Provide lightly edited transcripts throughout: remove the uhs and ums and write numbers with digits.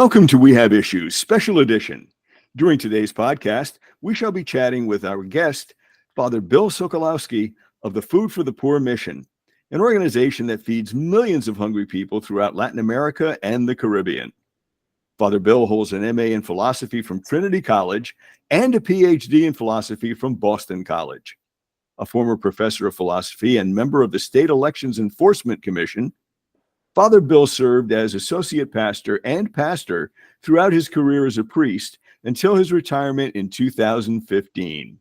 Welcome to We Have Issues, Special Edition. During today's podcast, we shall be chatting with our guest, Father Bill Sokolowski of the Food for the Poor Mission, an organization that feeds millions of hungry people throughout Latin America and the Caribbean. Father Bill holds an MA in philosophy from Trinity College and a PhD in philosophy from Boston College. A former professor of philosophy and member of the State Elections Enforcement Commission, Father Bill served as associate pastor and pastor throughout his career as a priest until his retirement in 2015.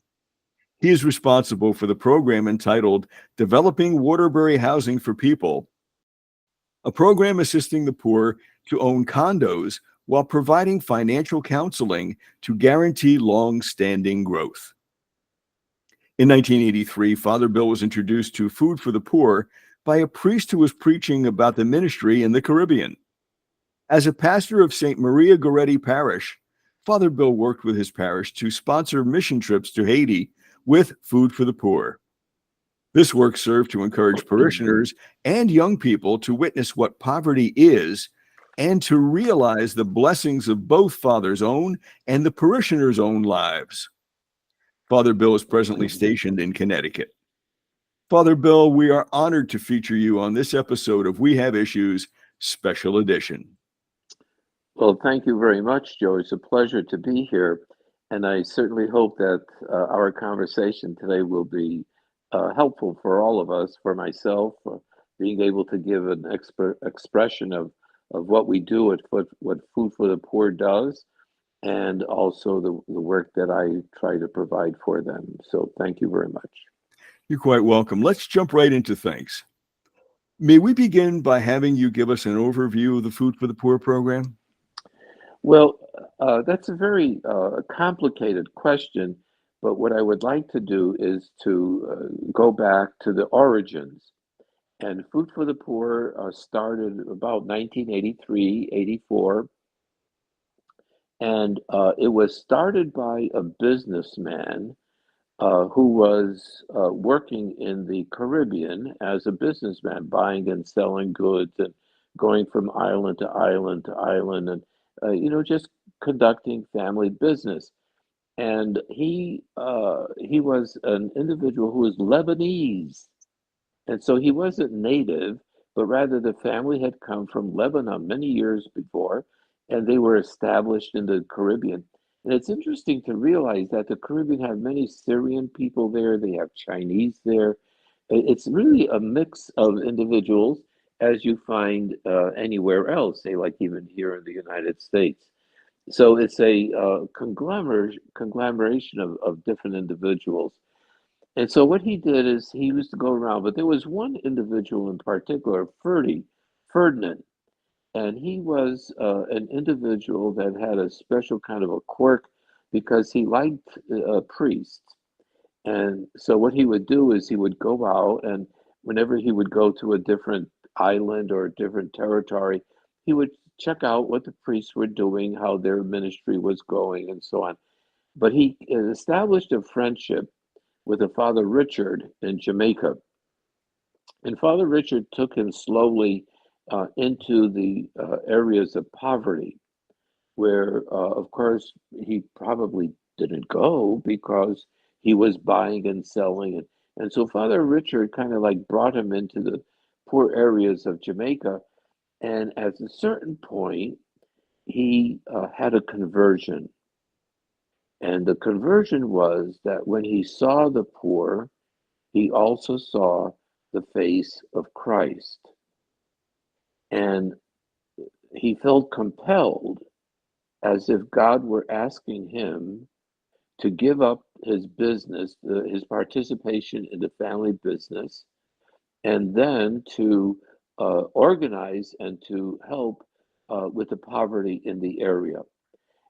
He is responsible for the program entitled Developing Waterbury Housing for People, a program assisting the poor to own condos while providing financial counseling to guarantee long-standing growth. In 1983, Father Bill was introduced to Food for the Poor by a priest who was preaching about the ministry in the Caribbean. As a pastor of St. Maria Goretti Parish, Father Bill worked with his parish to sponsor mission trips to Haiti with Food for the Poor. This work served to encourage parishioners and young people to witness what poverty is and to realize the blessings of both Father's own and the parishioners' own lives. Father Bill is presently stationed in Connecticut. Father Bill, we are honored to feature you on this episode of We Have Issues, Special Edition. Well, thank you very much, Joe. It's a pleasure to be here. And I certainly hope that our conversation today will be helpful for all of us, for myself, being able to give an expression of what we do at what Food for the Poor does, and also the work that I try to provide for them. So thank you very much. You're quite welcome. Let's jump right into things. May we begin by having you give us an overview of the Food for the Poor program? Well, that's a very complicated question, but what I would like to do is to go back to the origins. And Food for the Poor started about 1983, 84, and it was started by a businessman who was working in the Caribbean as a businessman, buying and selling goods and going from island to island to island, and just conducting family business. And he was an individual who was Lebanese, and so he wasn't native, but rather the family had come from Lebanon many years before, and they were established in the Caribbean. And it's interesting to realize that the Caribbean have many Syrian people there, they have Chinese there. It's really a mix of individuals as you find anywhere else, say like even here in the United States. So it's a conglomeration of different individuals. And so what he did is he used to go around, but there was one individual in particular, Ferdinand, and he was an individual that had a special kind of a quirk because he liked priests. And so what he would do is he would go out, and whenever he would go to a different island or a different territory, he would check out what the priests were doing, how their ministry was going, and so on. But he established a friendship with a Father Richard in Jamaica. And Father Richard took him slowly into the areas of poverty, where, of course, he probably didn't go because he was buying and selling. And so Father Richard kind of like brought him into the poor areas of Jamaica. And at a certain point, he had a conversion. And the conversion was that when he saw the poor, he also saw the face of Christ. And he felt compelled, as if God were asking him to give up his business, his participation in the family business, and then to organize and to help with the poverty in the area.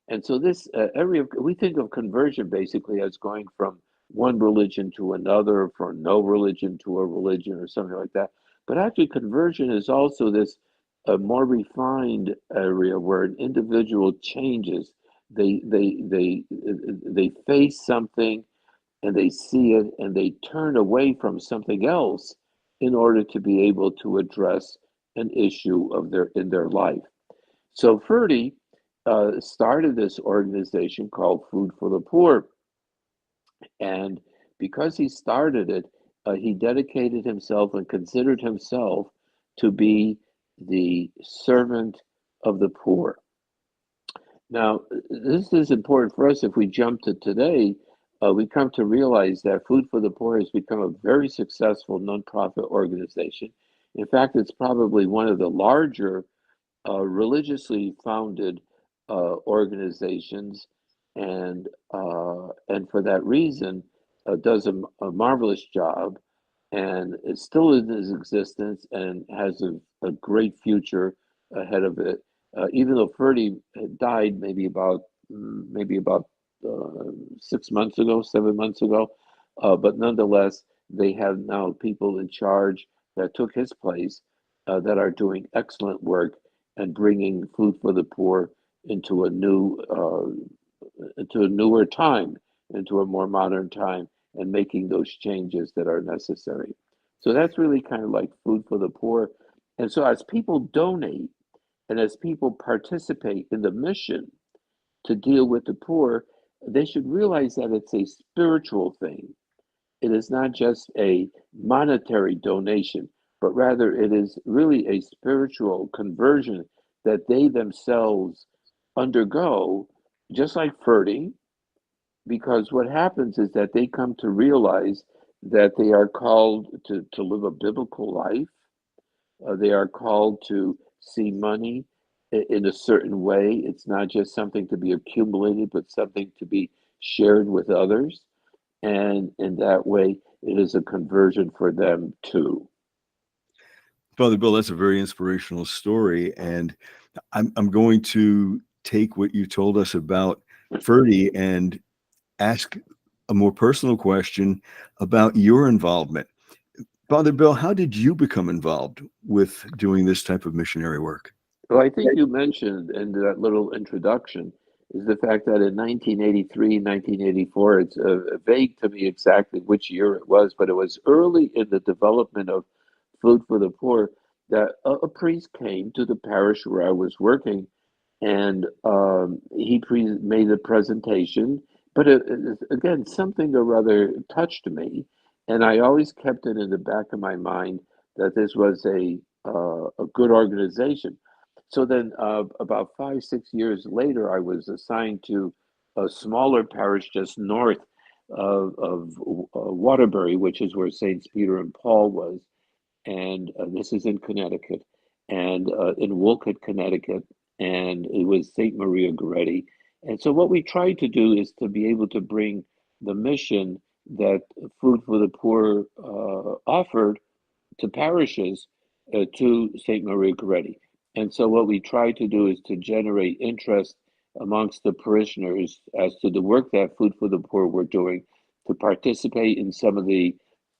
And so this area, we think of conversion basically as going from one religion to another, from no religion to a religion or something like that. But actually conversion is also this more refined area where an individual changes. They face something and they see it and they turn away from something else in order to be able to address an issue of in their life. So Ferdy started this organization called Food for the Poor. And because he started it, he dedicated himself and considered himself to be the servant of the poor. Now, this is important for us. If we jump to today, we come to realize that Food for the Poor has become a very successful nonprofit organization. In fact, it's probably one of the larger religiously founded organizations, and for that reason, does a marvelous job, and it's still in its existence and has a great future ahead of it. Even though Ferdy had died maybe about 6 months ago, 7 months ago, but nonetheless, they have now people in charge that took his place that are doing excellent work and bringing Food for the Poor into a newer time, into a more modern time, and making those changes that are necessary. So that's really kind of like Food for the Poor. And so as people donate and as people participate in the mission to deal with the poor, they should realize that it's a spiritual thing. It is not just a monetary donation, but rather it is really a spiritual conversion that they themselves undergo, just like Ferdy, because what happens is that they come to realize that they are called to live a biblical life. They are called to see money in a certain way. It's not just something to be accumulated, but something to be shared with others. And in that way, it is a conversion for them too. Father Bill, that's a very inspirational story. And I'm going to take what you told us about Ferdy and ask a more personal question about your involvement. Father Bill, how did you become involved with doing this type of missionary work? Well, I think you mentioned in that little introduction is the fact that in 1983, 1984, it's vague to me exactly which year it was, but it was early in the development of Food for the Poor that a priest came to the parish where I was working, and made a presentation. But again, something or other touched me, and I always kept it in the back of my mind that this was a good organization. So then, about 5, 6 years later, I was assigned to a smaller parish just north of Waterbury, which is where Saints Peter and Paul was, and this is in Connecticut, and in Wolcott, Connecticut, and it was St. Maria Goretti. And so, what we tried to do is to be able to bring the mission that Food for the Poor offered to parishes to St. Maria Goretti. And so, what we try to do is to generate interest amongst the parishioners as to the work that Food for the Poor were doing, to participate in some of the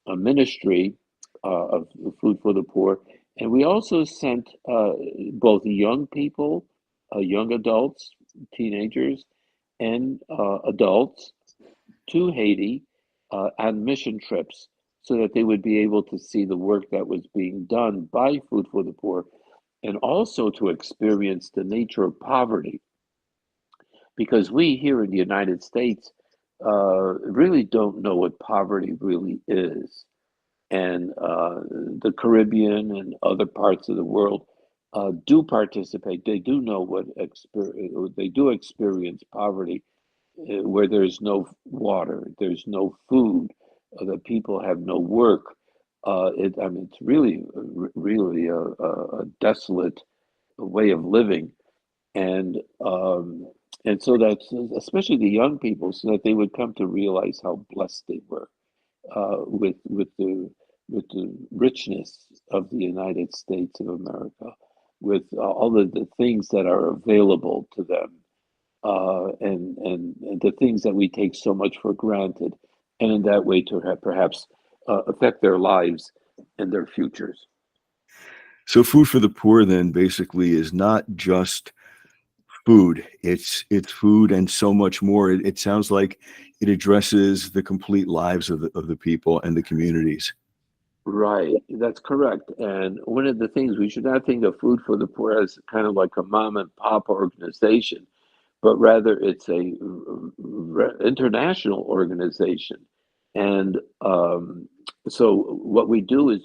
ministry of Food for the Poor. And we also sent both young people, young adults, teenagers, and adults to Haiti on mission trips so that they would be able to see the work that was being done by Food for the Poor and also to experience the nature of poverty. Because we here in the United States really don't know what poverty really is. And the Caribbean and other parts of the world do participate. They do know they do experience poverty where there's no water, there's no food, the people have no work. I mean, it's really a desolate way of living, and um, and so that's especially the young people, so that they would come to realize how blessed they were with the richness of the United States of America, with all of the things that are available to them, and the things that we take so much for granted, and in that way to have perhaps affect their lives and their futures. So food for the poor then basically is not just food. It's food and so much more. It sounds like it addresses the complete lives of the people and the communities. Right, that's correct. And one of the things we should not think of Food for the Poor as kind of like a mom and pop organization. but rather it's a international organization. And so what we do is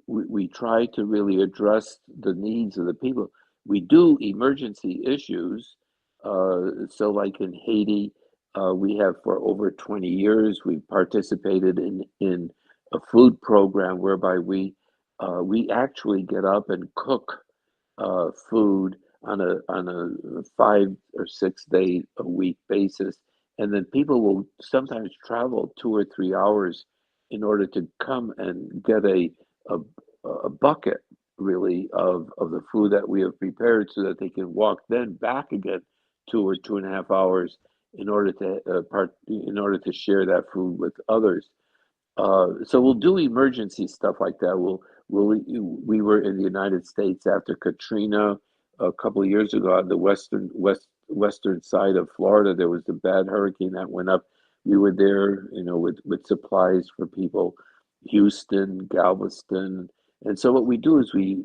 we try to really address the needs of the people. We do emergency issues. So, like in Haiti, we have for over 20 years, we've participated in a food program whereby we actually get up and cook food on a 5 or 6 day a week basis, and then people will sometimes travel 2 or 3 hours in order to come and get a, a bucket really of the food that we have prepared, so that they can walk then back again 2 or 2.5 hours in order to share that food with others. So we'll do emergency stuff like that. We were in the United States after Katrina a couple of years ago on the western side of Florida. There was a bad hurricane that went up. We were there, with supplies for people, Houston, Galveston. And so what we do is we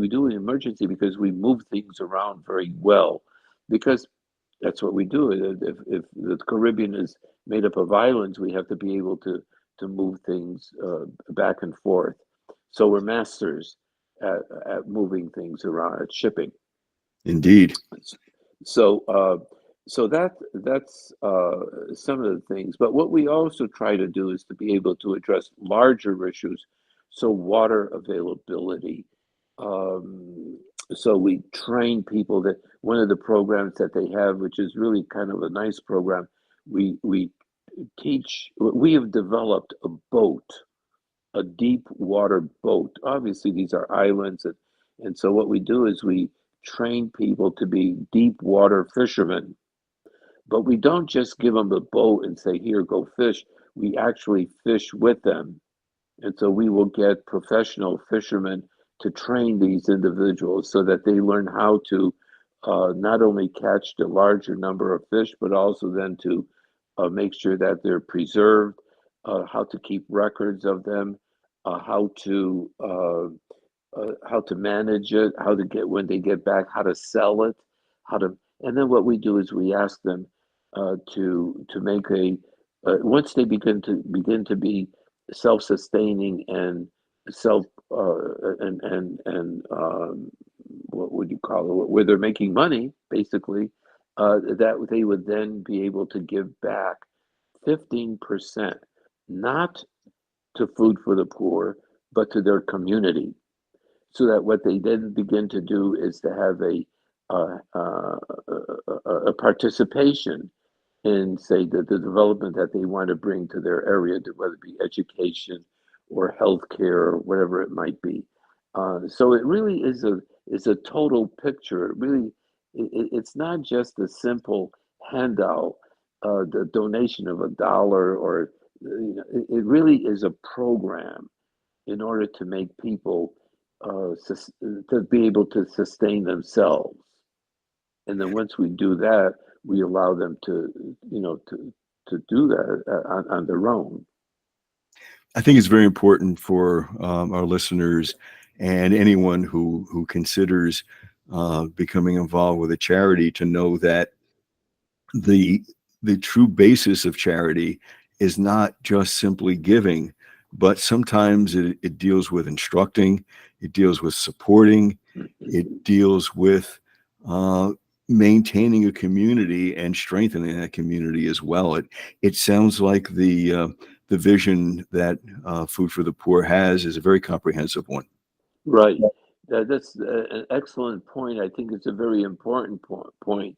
do an emergency because we move things around very well, because that's what we do. If the Caribbean is made up of islands, we have to be able to move things back and forth. So we're masters at moving things around, at shipping. Indeed. So, that's some of the things. But what we also try to do is to be able to address larger issues. So water availability. Um, so we train people. That one of the programs that they have, which is really kind of a nice program, we teach. We have developed a boat, a deep water boat. Obviously, these are islands, and so what we do is we train people to be deep water fishermen. But we don't just give them the boat and say, "Here, go fish." We actually fish with them, and so we will get professional fishermen to train these individuals so that they learn how to not only catch the larger number of fish, but also then to make sure that they're preserved, how to keep records of them, uh, how to uh, how to manage it, how to get when they get back, how to sell it, and then what we do is we ask them to make once they begin to be self-sustaining and self and what would you call it, where they're making money basically, that they would then be able to give back 15%, not to Food for the Poor, but to their community, so that what they then begin to do is to have a participation in, say, the development that they want to bring to their area, whether it be education or healthcare or whatever it might be. So it really is a total picture. It really, it's not just a simple handout, the donation of $1, or it really is a program in order to make people to be able to sustain themselves. And then once we do that, we allow them to do that on their own. I think it's very important for our listeners and anyone who considers becoming involved with a charity to know that the the true basis of charity is not just simply giving, but sometimes it deals with instructing, it deals with supporting, it deals with uh, maintaining a community and strengthening that community as well. It sounds like the vision that Food for the Poor has is a very comprehensive one. Right. That's an excellent point. I think it's a very important point.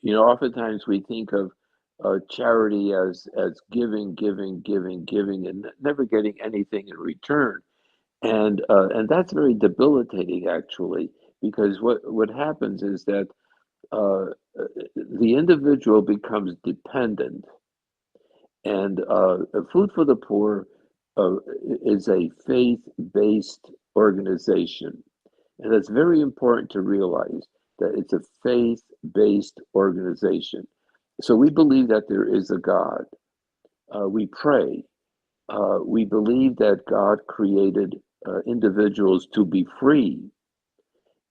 Oftentimes we think of charity as giving, giving, giving, giving, and never getting anything in return. And that's very debilitating, actually, because what happens is that uh, the individual becomes dependent. And Food for the Poor uh, is a faith-based organization. And it's very important to realize that it's a faith-based organization. So we believe that there is a God. We pray. We believe that God created individuals to be free.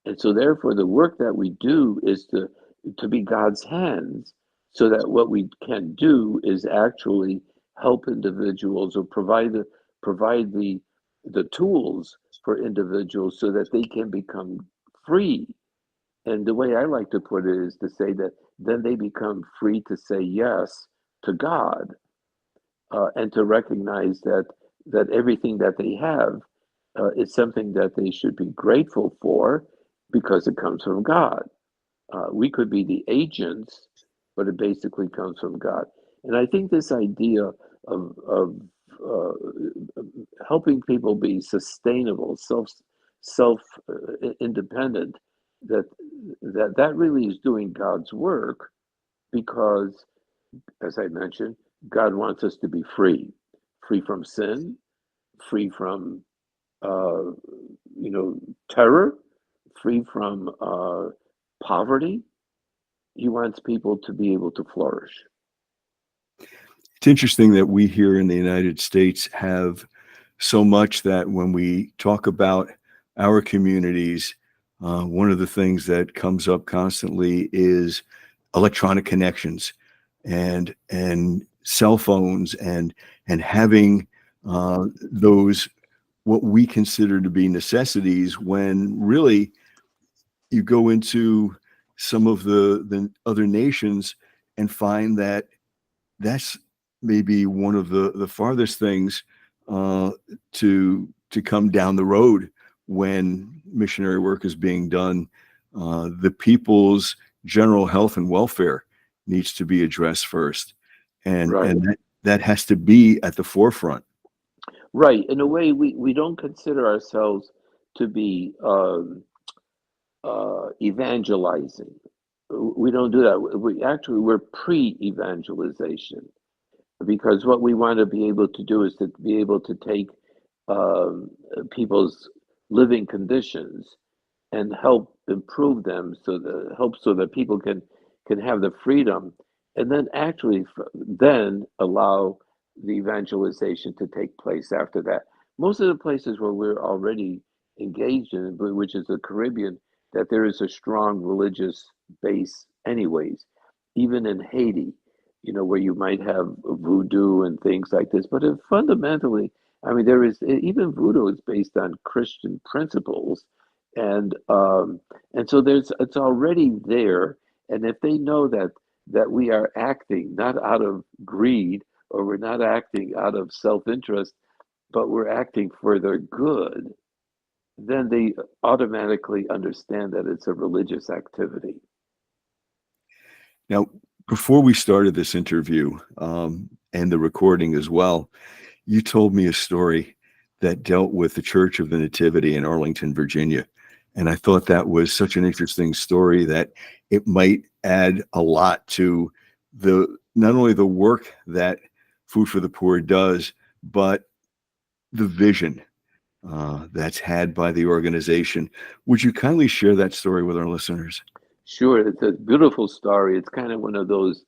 And so therefore the work that we do is to be God's hands, so that what we can do is actually help individuals or provide the tools for individuals so that they can become free. And the way I like to put it is to say that then they become free to say yes to God, and to recognize that everything that they have is something that they should be grateful for because it comes from God. We could be the agents, but it basically comes from God. And I think this idea of uh, helping people be sustainable, self independent, that that really is doing God's work because, as I mentioned, God wants us to be free, free from sin, free from uh, terror, free from poverty. He wants people to be able to flourish. It's interesting that we here in the United States have so much that when we talk about our communities, one of the things that comes up constantly is electronic connections and cell phones and having those what we consider to be necessities when really you go into some of the other nations and find that that's maybe one of the farthest things uh, to come down the road when missionary work is being done. The people's general health and welfare needs to be addressed first, Right, and that has to be at the forefront. right. In a way, we don't consider ourselves to be evangelizing. We don't do that. We're pre-evangelization, because what we want to be able to do is to be able to take um, people's living conditions and help improve them, so that people can have the freedom, and then actually then allow the evangelization to take place after that. Most of the places where we're already engaged in, which is the Caribbean, that there is a strong religious base anyways, even in Haiti, where you might have voodoo and things like this, but fundamentally, I mean, there is, even voodoo is based on Christian principles, and so it's already there. And if they know that we are acting not out of greed, or we're not acting out of self-interest, but we're acting for their good, then they automatically understand that it's a religious activity. Now, before we started this interview and the recording as well, you told me a story that dealt with the Church of the Nativity in Arlington, Virginia. And I thought that was such an interesting story that it might add a lot to the not only the work that Food for the Poor does, but the vision that's had by the organization. Would you kindly share that story with our listeners? Sure, it's a beautiful story. It's kind of one of those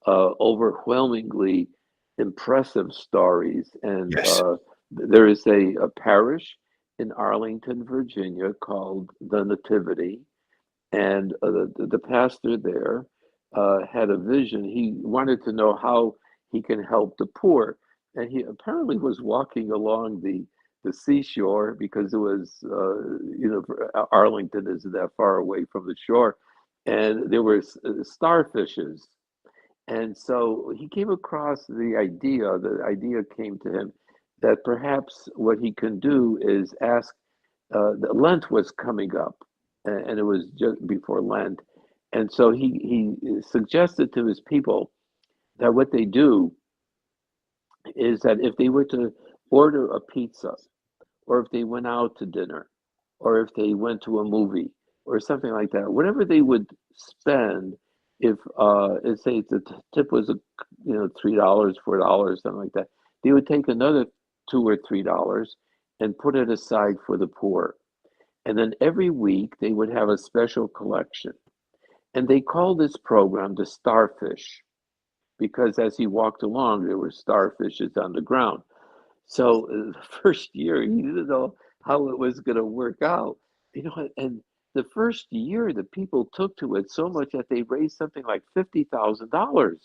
overwhelmingly impressive stories. And Yes. there is a parish in Arlington, Virginia called the Nativity. And the pastor there had a vision. He wanted to know how he can help the poor. And he apparently was walking along the seashore, because it was, Arlington isn't that far away from the shore. And there were starfishes. And so he came across the idea came to him that perhaps what he can do is ask. The Lent was coming up, and it was just before Lent, and so he suggested to his people that what they do is that if they were to order a pizza, or if they went out to dinner, or if they went to a movie, or something like that, whatever they would spend, if let's say the tip was $3, $4, something like that, they would take another $2 or $3 and put it aside for the poor. And then every week they would have a special collection. And they called this program the Starfish, because as he walked along, there were starfishes on the ground. So the first year, he didn't know how it was going to work out. And the first year, the people took to it so much that they raised something like $50,000,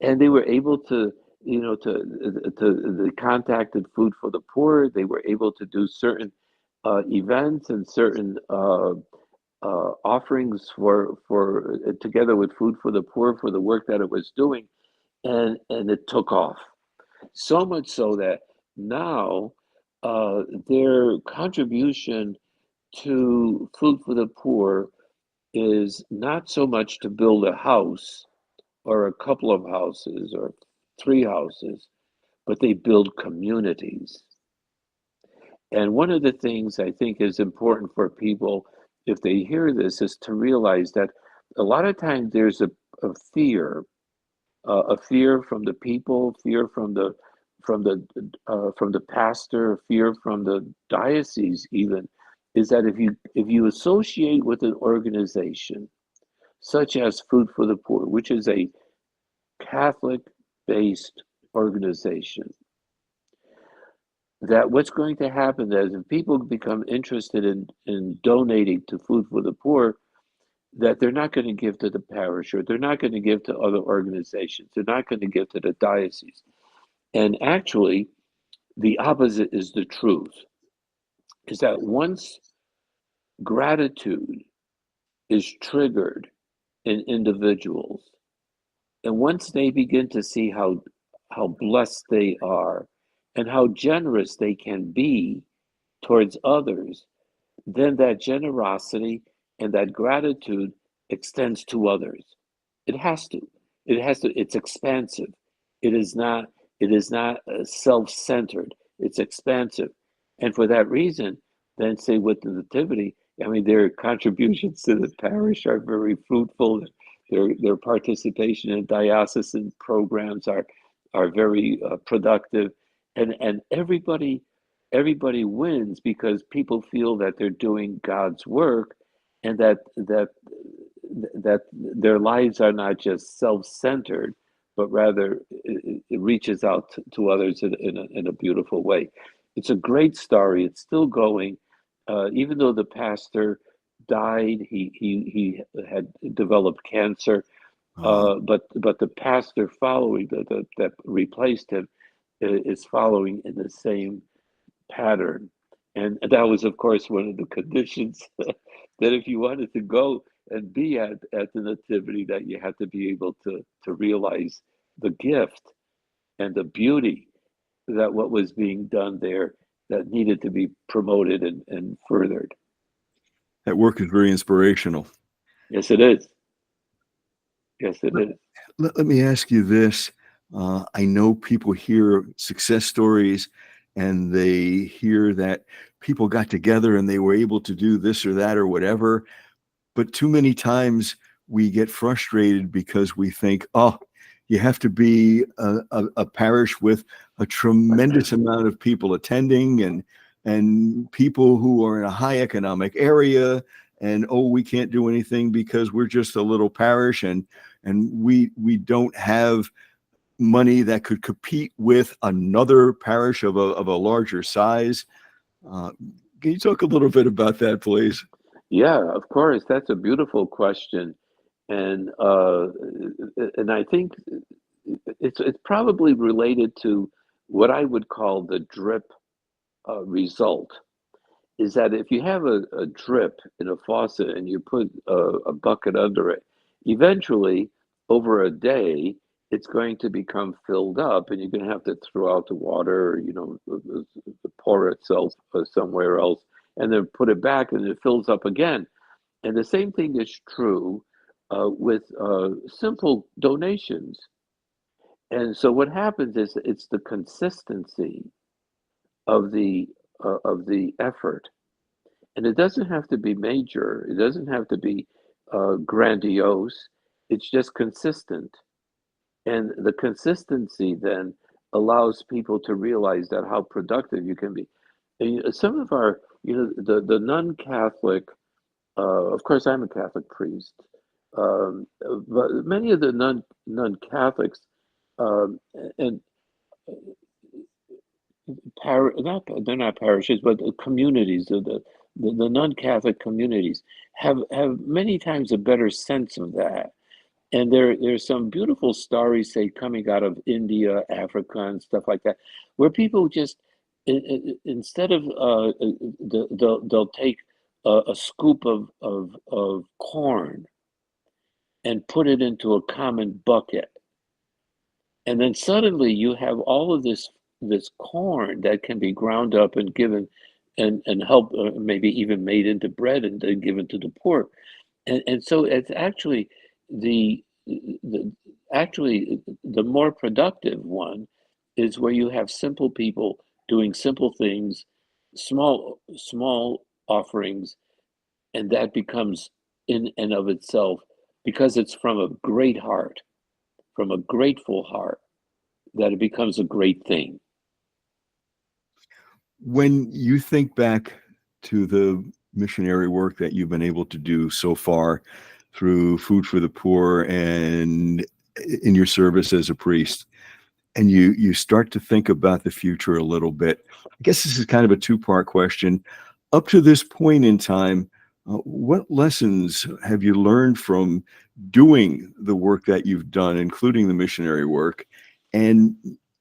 and they were able to, they contacted Food for the Poor. They were able to do certain events and certain offerings for together with Food for the Poor for the work that it was doing, and it took off. So much so that now their contribution to Food for the Poor is not so much to build a house or a couple of houses or three houses, but they build communities. And one of the things I think is important for people, if they hear this, is to realize that a lot of times there's a fear, a fear from the people, fear from the pastor, fear from the diocese, even, is that if you associate with an organization such as Food for the Poor, which is a Catholic-based organization, that what's going to happen is if people become interested in donating to Food for the Poor, that they're not going to give to the parish or they're not going to give to other organizations. They're not going to give to the diocese. And actually, the opposite is the truth, is that once gratitude is triggered in individuals, and once they begin to see how blessed they are and how generous they can be towards others, then that generosity and that gratitude extends to others. It has to. It has to. It's expansive. It is not. It is not self-centered. It's expansive, and for that reason, then say with the nativity, I mean, their contributions to the parish are very fruitful. Their participation in diocesan programs are very productive, and everybody wins because people feel that they're doing God's work, and that their lives are not just self-centered, but rather it reaches out to others in a beautiful way. It's a great story. It's still going, even though the pastor died. He had developed cancer, Oh, but the pastor following that replaced him is following in the same pattern. And that was, of course, one of the conditions that if you wanted to go and be at the nativity, that you had to be able to realize the gift and the beauty that what was being done there that needed to be promoted and furthered. that work is very inspirational. Yes, it is. Yes, it Let, is. let me ask you this. I know people hear success stories and they hear that people got together and they were able to do this or that or whatever. But too many times we get frustrated because we think, oh, you have to be a parish with a tremendous amount of people attending and people who are in a high economic area. And oh, we can't do anything because we're just a little parish and we don't have money that could compete with another parish of a larger size. Uh, can you talk a little bit about that, please? Yeah, of course. That's a beautiful question, and I think it's probably related to what I would call the drip result. Is that if you have a drip in a faucet and you put a bucket under it, eventually over a day it's going to become filled up, and you're going to have to throw out the water, pour itself somewhere else, and then put it back, and it fills up again. And the same thing is true with simple donations. And so what happens is it's the consistency of the effort, and it doesn't have to be major. It doesn't have to be grandiose. It's just consistent, and the consistency then allows people to realize that how productive you can be. And, some of our, the non-Catholic. Of course, I'm a Catholic priest, but many of the non-Catholics um, and not they're not parishes, but communities. the non-Catholic communities have many times a better sense of that. And there's some beautiful stories, say, coming out of India, Africa, and stuff like that, where people just instead of they'll take a scoop of corn and put it into a common bucket, and then suddenly you have all of this corn that can be ground up and given and help maybe even made into bread and then given to the poor. And so it's actually the actually the more productive one is where you have simple people doing simple things, small offerings, and that becomes in and of itself, because it's from a great heart, from a grateful heart, that it becomes a great thing. When you think back to the missionary work that you've been able to do so far through Food for the Poor and in your service as a priest, and you start to think about the future a little bit, I guess this is kind of a two-part question. Up to this point in time, what lessons have you learned from doing the work that you've done, including the missionary work? And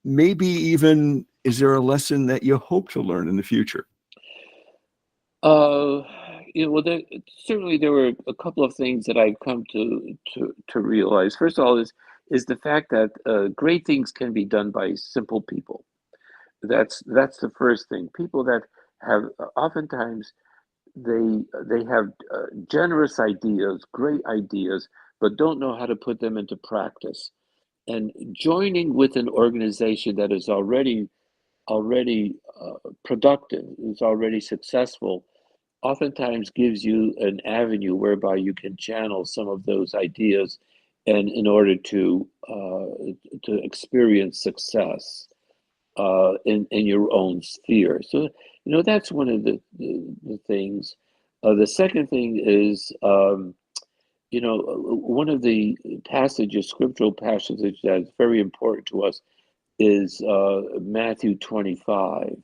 maybe even, is there a lesson that you hope to learn in the future? Uh, well, certainly there were a couple of things that I've come to realize. First of all, is the fact that great things can be done by simple people. That's the first thing. People that have oftentimes they have generous ideas, great ideas, but don't know how to put them into practice. And joining with an organization that is already productive, is already successful, oftentimes gives you an avenue whereby you can channel some of those ideas, and in order to experience success in your own sphere. So that's one of the things. The second thing is one of the scriptural passages that's very important to us is Matthew 25,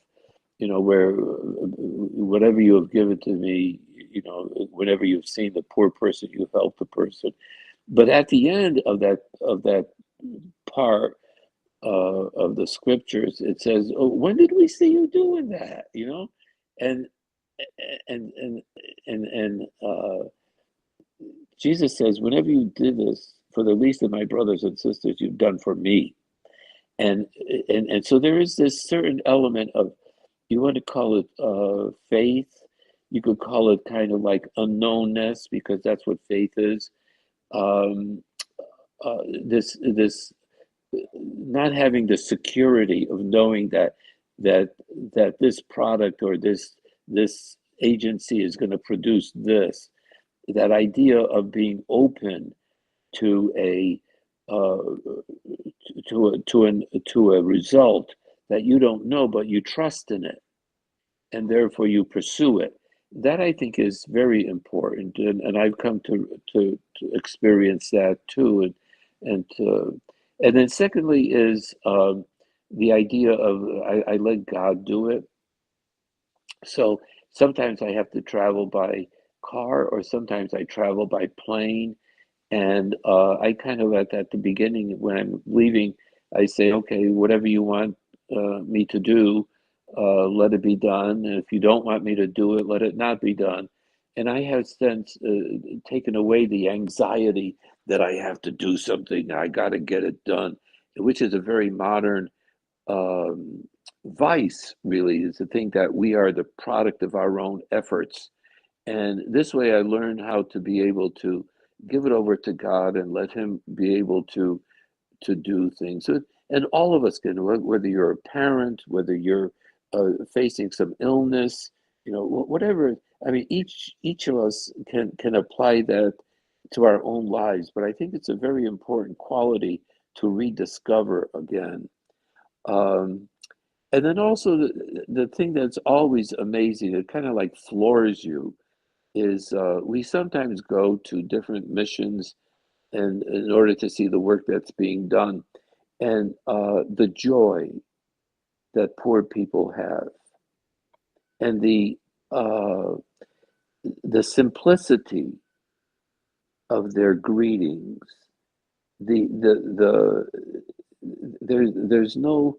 where whatever you have given to me, whenever you've seen the poor person, you help the person. But at the end of that part of the scriptures, it says, "Oh, when did we see you doing that?" And and and and Jesus says, "Whenever you did this for the least of my brothers and sisters, you've done for me." And and so there is this certain element of, you want to call it faith, you could call it kind of like unknownness, because that's what faith is. Um, this not having the security of knowing that that this product or this agency is going to produce this. That idea of being open to a uh, to a result that you don't know, but you trust in it, and therefore you pursue it. That, I think, is very important, and I've come to experience that too, and then secondly is the idea of, I let God do it. So sometimes I have to travel by car, or sometimes I travel by plane, and I kind of at the beginning, when I'm leaving, I say, okay, whatever you want me to do, let it be done. And if you don't want me to do it, let it not be done. And I have since taken away the anxiety that I have to do something, I got to get it done, which is a very modern um, vice, really, is to think that we are the product of our own efforts. And this way, I learned how to be able to give it over to God and let Him be able to do things. So, and all of us can, whether you're a parent, whether you're facing some illness, whatever. I mean, each of us can apply that to our own lives. But I think it's a very important quality to rediscover again. Um, and then also the thing that's always amazing, it kind of like floors you, is we sometimes go to different missions and in order to see the work that's being done, and the joy that poor people have, and the uh, the simplicity of their greetings, the there's no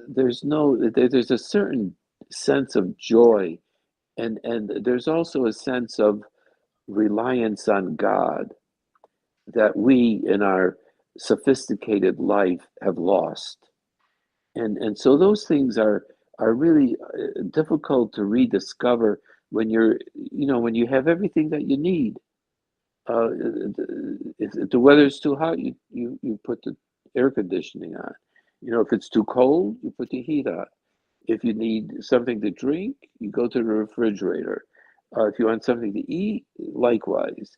there's a certain sense of joy, and there's also a sense of reliance on God that we in our sophisticated life have lost. And so those things are really difficult to rediscover when when you have everything that you need. If the weather's too hot, you put the air conditioning on. If it's too cold, you put the heat on. If you need something to drink, you go to the refrigerator. If you want something to eat, likewise.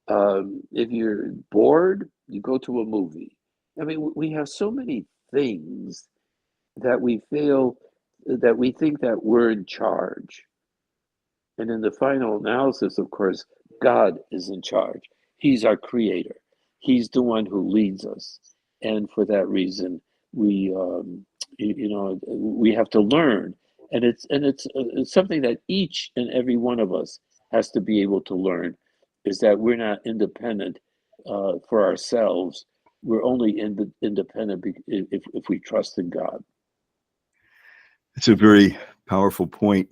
If you're bored, you go to a movie. I mean, we have so many things that we feel that we think that we're in charge. And in the final analysis, of course, God is in charge. He's our creator. He's the one who leads us. And for that reason, we have to learn. And it's something that each and every one of us has to be able to learn, is that we're not independent for ourselves. We're only independent if we trust in God. It's a very powerful point,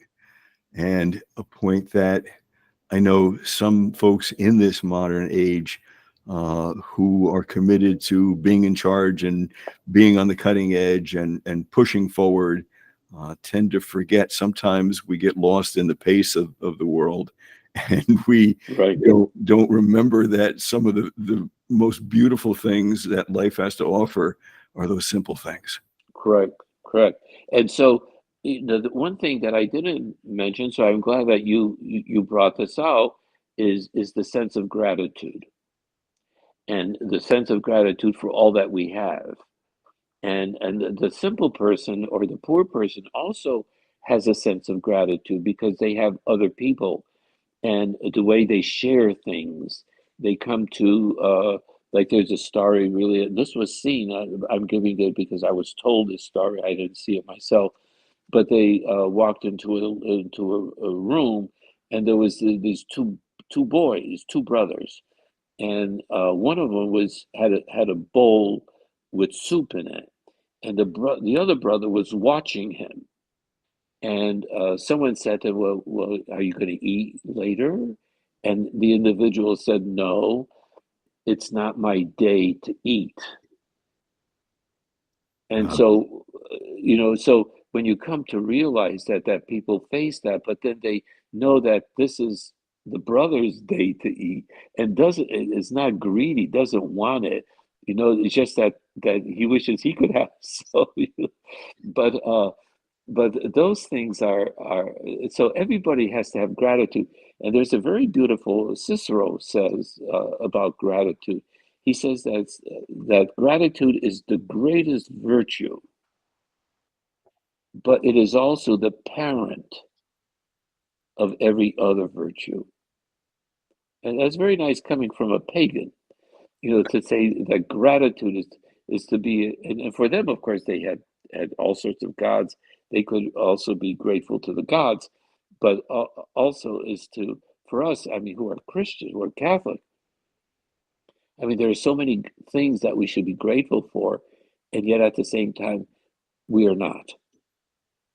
and a point that I know some folks in this modern age who are committed to being in charge and being on the cutting edge and pushing forward tend to forget. Sometimes we get lost in the pace of the world, and we Right. don't remember that some of the most beautiful things that life has to offer are those simple things. Correct, correct. And so, the one thing that I didn't mention, so I'm glad that you brought this out, is the sense of gratitude, and the sense of gratitude for all that we have. And the simple person or the poor person also has a sense of gratitude because they have other people, and the way they share things, they come to like there's a story really. This was seen. I'm giving it because I was told this story. I didn't see it myself, but they walked into a room, and there was these two boys, two brothers, and one of them had a bowl with soup in it, and the other brother was watching him, and someone said to him, well, are you going to eat later? And the individual said, no, it's not my day to eat. And Uh, so, so when you come to realize that people face that, but then they know that this is the brother's day to eat, and is not greedy, doesn't want it. It's just that he wishes he could have. So, but but those things are so everybody has to have gratitude. And there's a very beautiful Cicero says about gratitude. He says that gratitude is the greatest virtue, but it is also the parent of every other virtue. And that's very nice coming from a pagan, to say that gratitude is to be, and for them, of course, they had all sorts of gods. They could also be grateful to the gods, but also is to, for us, I mean, who are Christians, who are Catholic, I mean, there are so many things that we should be grateful for, and yet at the same time, we are not.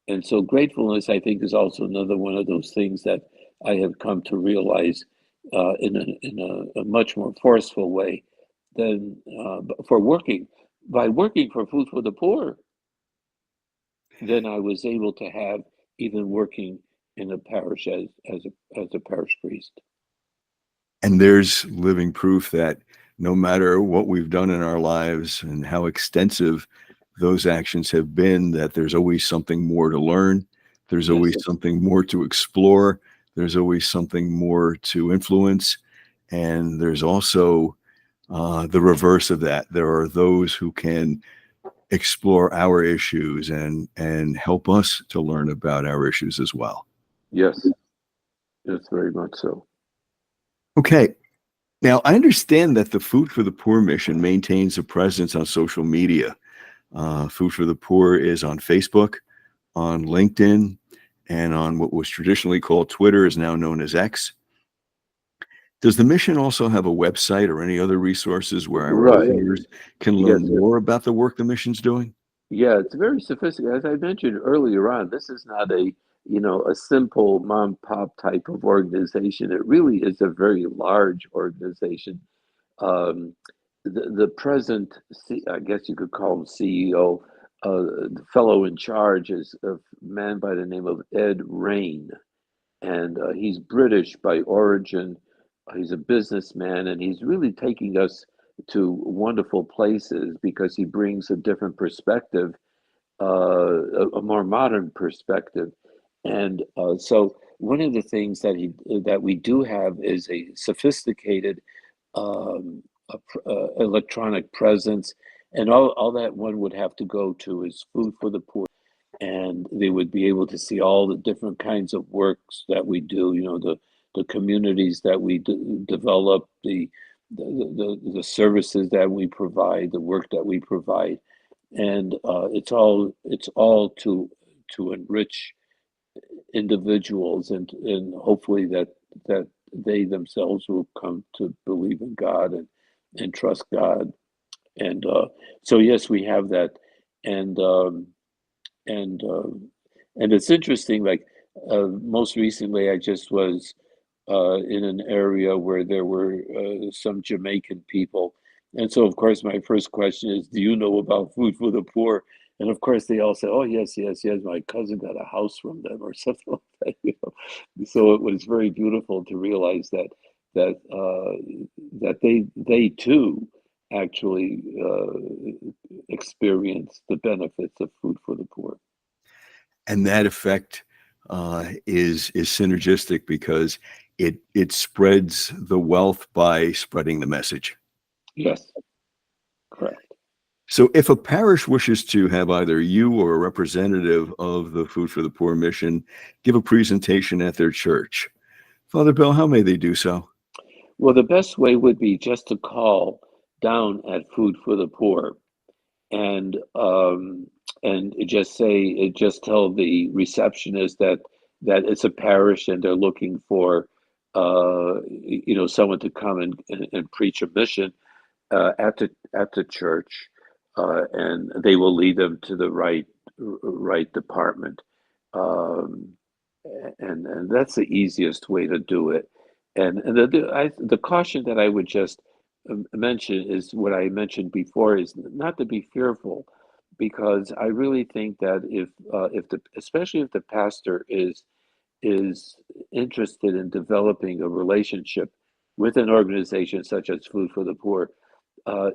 And so gratefulness, I think, is also another one of those things that I have come to realize in a much more forceful way than for working. By working for Food for the Poor, then I was able to have even working in the parish as a parish priest. And there's living proof that no matter what we've done in our lives and how extensive those actions have been, that there's always something more to learn. There's Yes, always something more to explore. There's always something more to influence. And there's also the reverse of that. There are those who can explore our issues and help us to learn about our issues as well. yes, yes, very much so. Okay. Now, I understand that the Food for the Poor mission maintains a presence on social media. Food for the Poor is on Facebook, on LinkedIn, and on what was traditionally called Twitter, is now known as X. Does the mission also have a website or any other resources where our Right. listeners can Yes. learn more about the work the mission's doing? Yeah, it's very sophisticated. As I mentioned earlier on, this is not a simple mom pop type of organization. It really is a very large organization. Um, the present, I guess you could call him CEO, the fellow in charge is a man by the name of Ed Rain, and he's British by origin. He's a businessman, and he's really taking us to wonderful places because he brings a different perspective, a more modern perspective. And so, one of the things that we do have is a sophisticated electronic presence, and all that one would have to go to is Food for the Poor, and they would be able to see all the different kinds of works that we do. The communities that we develop, the services that we provide, the work that we provide, and it's all to enrich individuals, and hopefully that they themselves will come to believe in God and trust God. And so yes, we have that. And um, and uh, and it's interesting, like most recently I just was in an area where there were some Jamaican people. And so, of course, my first question is, do you know about Food for the Poor? And of course, they all say, oh, yes, yes, yes, my cousin got a house from them or something like that. So it was very beautiful to realize that they too actually experience the benefits of Food for the Poor. And that effect is synergistic because it spreads the wealth by spreading the message. Yes, correct. So if a parish wishes to have either you or a representative of the Food for the Poor mission give a presentation at their church, Father Bill, how may they do so? Well, the best way would be just to call down at Food for the Poor, and just tell the receptionist that it's a parish and they're looking for someone to come and preach a mission at the church, and they will lead them to the right department. Um, and that's the easiest way to do it. And the caution that I would just mention is what I mentioned before, is not to be fearful, because I really think that especially if the pastor is interested in developing a relationship with an organization such as Food for the Poor,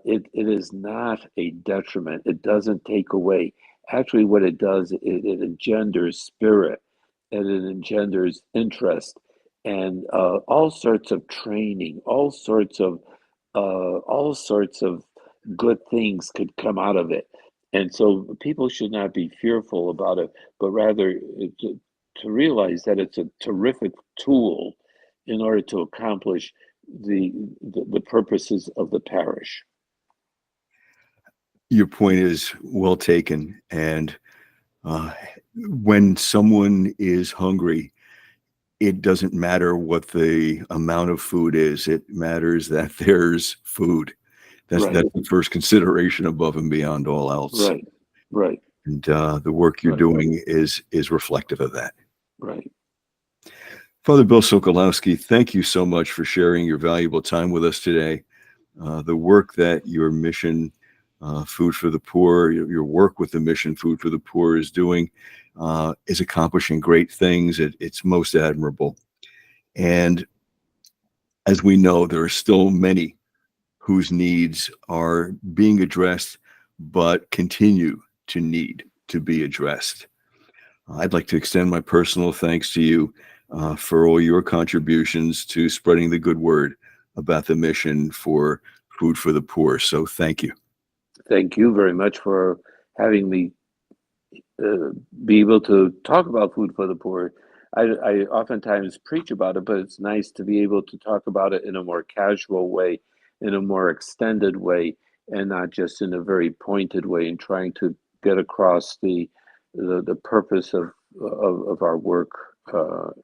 it is not a detriment. It doesn't take away. Actually, what it does, it engenders spirit, and it engenders interest, and all sorts of training, all sorts of good things could come out of it. And so people should not be fearful about it, but rather to realize that it's a terrific tool in order to accomplish the purposes of the parish. Your point is well taken. And uh, when someone is hungry, it doesn't matter what the amount of food is. It matters that there's food. Right, That's the first consideration above and beyond all else. right, right, And the work you're right, doing is reflective of that. right. Father Bill Sokolowski, thank you so much for sharing your valuable time with us today. The work that your mission, Food for the Poor, your work with the mission Food for the Poor is doing, is accomplishing great things. It's most admirable. And as we know, there are still many whose needs are being addressed, but continue to need to be addressed. I'd like to extend my personal thanks to you for all your contributions to spreading the good word about the mission for Food for the Poor. So thank you. Thank you very much for having me uh, be able to talk about Food for the Poor. I oftentimes preach about it, but it's nice to be able to talk about it in a more casual way, in a more extended way, and not just in a very pointed way, and trying to get across the purpose of our work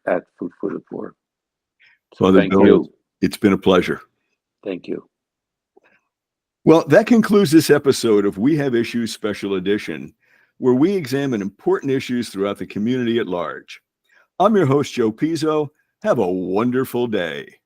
at Food for the Poor. So Father thank Bill, you. It's been a pleasure. Thank you. Well, that concludes this episode of We Have Issues Special Edition, where we examine important issues throughout the community at large. I'm your host, Joe Pizzo. Have a wonderful day.